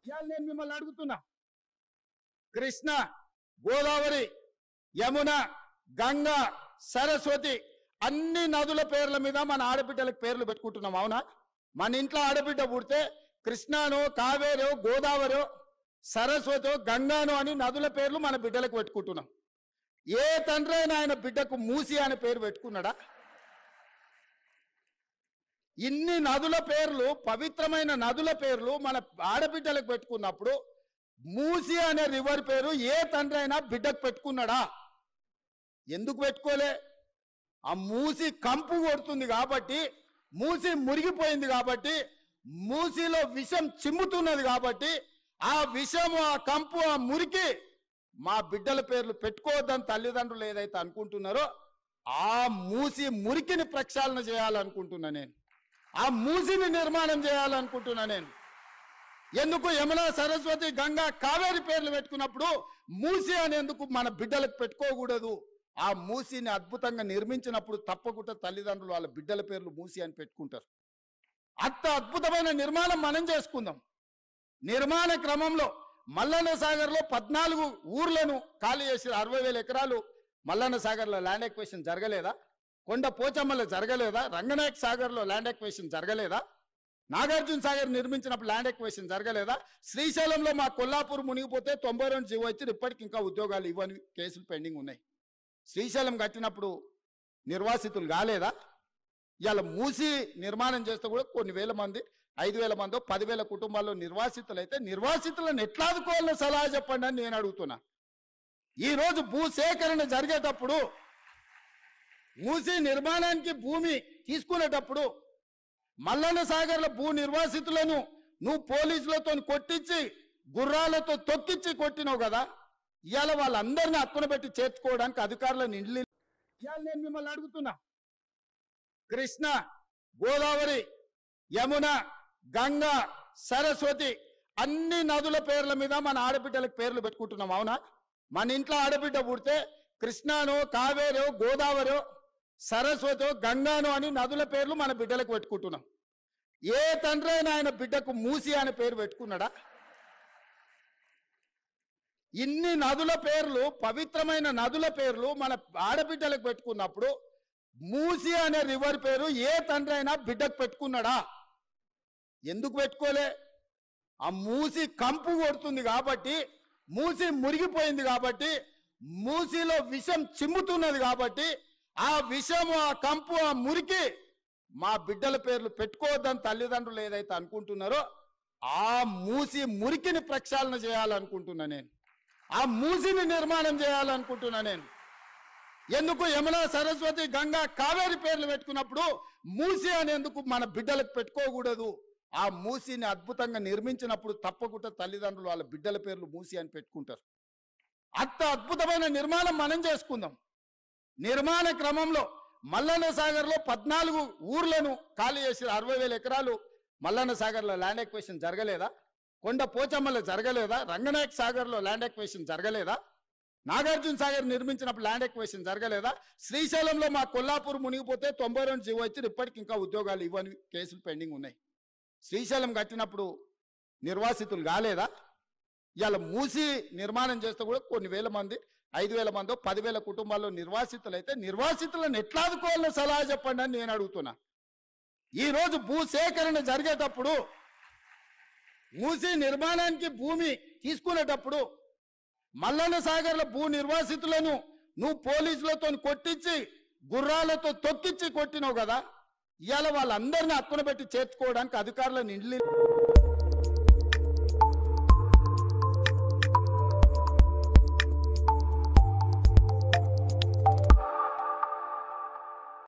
ఇవాళ నేను మిమ్మల్ని అడుగుతున్నా, కృష్ణ, గోదావరి, యమున, గంగా, సరస్వతి అన్ని నదుల పేర్ల మీద మన ఆడబిడ్డలకు పేర్లు పెట్టుకుంటున్నాం. అవునా? మన ఇంట్లో ఆడబిడ్డ పుడితే కృష్ణానో, కావేరో, గోదావరో, సరస్వతో, గంగానో అని నదుల పేర్లు మన బిడ్డలకు పెట్టుకుంటున్నాం. ఏ తండ్రి అయినా ఆయన బిడ్డకు మూసి అనే పేరు పెట్టుకున్నాడా? ఇన్ని నదుల పేర్లు, పవిత్రమైన నదుల పేర్లు మన ఆడబిడ్డలకు పెట్టుకున్నప్పుడు మూసి అనే రివర్ పేరు ఏ తండ్రి అయినా బిడ్డకు పెట్టుకున్నాడా? ఎందుకు పెట్టుకోలే? ఆ మూసి కంపు కొడుతుంది కాబట్టి, మూసి మురిగిపోయింది కాబట్టి, మూసిలో విషం చిమ్ముతున్నది కాబట్టి, ఆ విషము, ఆ కంపు, ఆ మురికి మా బిడ్డల పేర్లు పెట్టుకోవద్దని తల్లిదండ్రులు ఏదైతే అనుకుంటున్నారో ఆ మూసి మురికిని ప్రక్షాళన చేయాలనుకుంటున్నా నేను. ఆ మూసిని నిర్మాణం చేయాలనుకుంటున్నా నేను. ఎందుకు యమున, సరస్వతి, గంగా, కావేరి పేర్లు పెట్టుకున్నప్పుడు మూసి అనేందుకు మన బిడ్డలకు పెట్టుకోకూడదు? ఆ మూసిని అద్భుతంగా నిర్మించినప్పుడు తప్పకుండా తల్లిదండ్రులు వాళ్ళ బిడ్డల పేర్లు మూసి అని పెట్టుకుంటారు. అంత అద్భుతమైన నిర్మాణం మనం చేసుకుందాం. నిర్మాణ క్రమంలో మల్లన్న సాగర్లో 14 ఊర్లను ఖాళీ చేసి 60,000 ఎకరాలు మల్లన్న సాగర్లో ల్యాండ్ ఎక్వేషన్ జరగలేదా? కొండ పోచమ్మలో జరగలేదా? రంగనాయక సాగర్లో ల్యాండ్ ఎక్వేషన్ జరగలేదా? నాగార్జున సాగర్ నిర్మించినప్పుడు ల్యాండ్ ఎక్వేషన్ జరగలేదా? శ్రీశైలంలో మా కొల్లాపూర్ మునిగిపోతే 92 జీవో వచ్చి ఇప్పటికి ఇంకా ఉద్యోగాలు ఇవ్వని కేసులు పెండింగ్ ఉన్నాయి. శ్రీశైలం కట్టినప్పుడు నిర్వాసితులు కాలేదా? ఇవాళ మూసి నిర్మాణం చేస్తే కూడా కొన్ని వేల మంది, 5,000 మందో 10,000 కుటుంబాల్లో నిర్వాసితులు అయితే నిర్వాసితులను ఎట్లా ఆదుకోవాలో సలహా చెప్పండి అని నేను అడుగుతున్నా. ఈరోజు భూసేకరణ జరిగేటప్పుడు, మూసి నిర్మాణానికి భూమి తీసుకునేటప్పుడు మల్లన్న సాగర్ల భూ నిర్వాసితులను నువ్వు పోలీసులతో కొట్టించి, గుర్రాలతో తొక్కిచ్చి కొట్టినావు కదా. ఇవాళ వాళ్ళందరినీ హక్కున పెట్టి చేర్చుకోవడానికి అధికారులను ఇండ్లు. ఇవాళ నేను మిమ్మల్ని అడుగుతున్నా, కృష్ణ, గోదావరి, యమున, గంగా, సరస్వతి అన్ని నదుల పేర్ల మీద మన ఆడబిడ్డలకు పేర్లు పెట్టుకుంటున్నాం. అవునా? మన ఇంట్లో ఆడబిడ్డ పుడితే కృష్ణానో, కావేరో, గోదావరో, సరస్వతో, గంగానో అని నదుల పేర్లు మన బిడ్డలకు పెట్టుకుంటున్నాం. ఏ తండ్రి అయినా ఆయన బిడ్డకు మూసి అనే పేరు పెట్టుకున్నాడా? ఇన్ని నదుల పేర్లు, పవిత్రమైన నదుల పేర్లు మన ఆడబిడ్డలకు పెట్టుకున్నప్పుడు మూసి అనే రివర్ పేరు ఏ తండ్రి అయినా బిడ్డకు పెట్టుకున్నాడా? ఎందుకు పెట్టుకోలే? ఆ మూసి కంపు కొడుతుంది కాబట్టి, మూసి మురిగిపోయింది కాబట్టి, మూసిలో విషం చిమ్ముతున్నది కాబట్టి, ఆ విషము, ఆ కంపు, ఆ మురికి మా బిడ్డల పేర్లు పెట్టుకోవద్దని తల్లిదండ్రులు ఏదైతే అనుకుంటున్నారో ఆ మూసి మురికిని ప్రక్షాళన చేయాలనుకుంటున్నా నేను. ఆ మూసిని నిర్మాణం చేయాలనుకుంటున్నా నేను. ఎందుకు యమున, సరస్వతి, గంగా, కావేరి పేర్లు పెట్టుకున్నప్పుడు మూసి అనేందుకు మన బిడ్డలకు పెట్టుకోకూడదు? ఆ మూసిని అద్భుతంగా నిర్మించినప్పుడు తప్పకుండా తల్లిదండ్రులు వాళ్ళ బిడ్డల పేర్లు మూసి అని పెట్టుకుంటారు. అంత అద్భుతమైన నిర్మాణం మనం చేసుకుందాం. నిర్మాణ క్రమంలో మల్లన్న సాగర్లో 14 ఊర్లను ఖాళీ చేసి 60,000 ఎకరాలు మల్లన్న సాగర్లో ల్యాండ్ ఎక్వేషన్ జరగలేదా? కొండ పోచమ్మలో జరగలేదా? రంగనాయక సాగర్లో ల్యాండ్ ఎక్వేషన్ జరగలేదా? నాగార్జున సాగర్ నిర్మించినప్పుడు ల్యాండ్ ఎక్వేషన్ జరగలేదా? శ్రీశైలంలో మా కొల్లాపూర్ మునిగిపోతే 92 జీవో వచ్చి ఇప్పటికి ఇంకా ఉద్యోగాలు ఇవ్వని కేసులు పెండింగ్ ఉన్నాయి. శ్రీశైలం కట్టినప్పుడు నిర్వాసితులు కాలేదా? ఇవాళ మూసి నిర్మాణం చేస్తే కూడా కొన్ని వేల మంది, 5,000 మందో 10,000 కుటుంబాల్లో నిర్వాసితులు అయితే నిర్వాసితులను ఎట్లా ఆదుకోవాలో సలహా చెప్పండి అని నేను అడుగుతున్నా. ఈరోజు భూసేకరణ జరిగేటప్పుడు, మూసి నిర్మాణానికి భూమి తీసుకునేటప్పుడు మల్లన్న సాగర్ల భూ నిర్వాసితులను నువ్వు పోలీసులతో కొట్టించి, గుర్రాలతో తొక్కిచ్చి కొట్టినావు కదా. ఇవాళ వాళ్ళందరినీ హక్కున పెట్టి చేర్చుకోవడానికి అధికారులను ఇండ్లు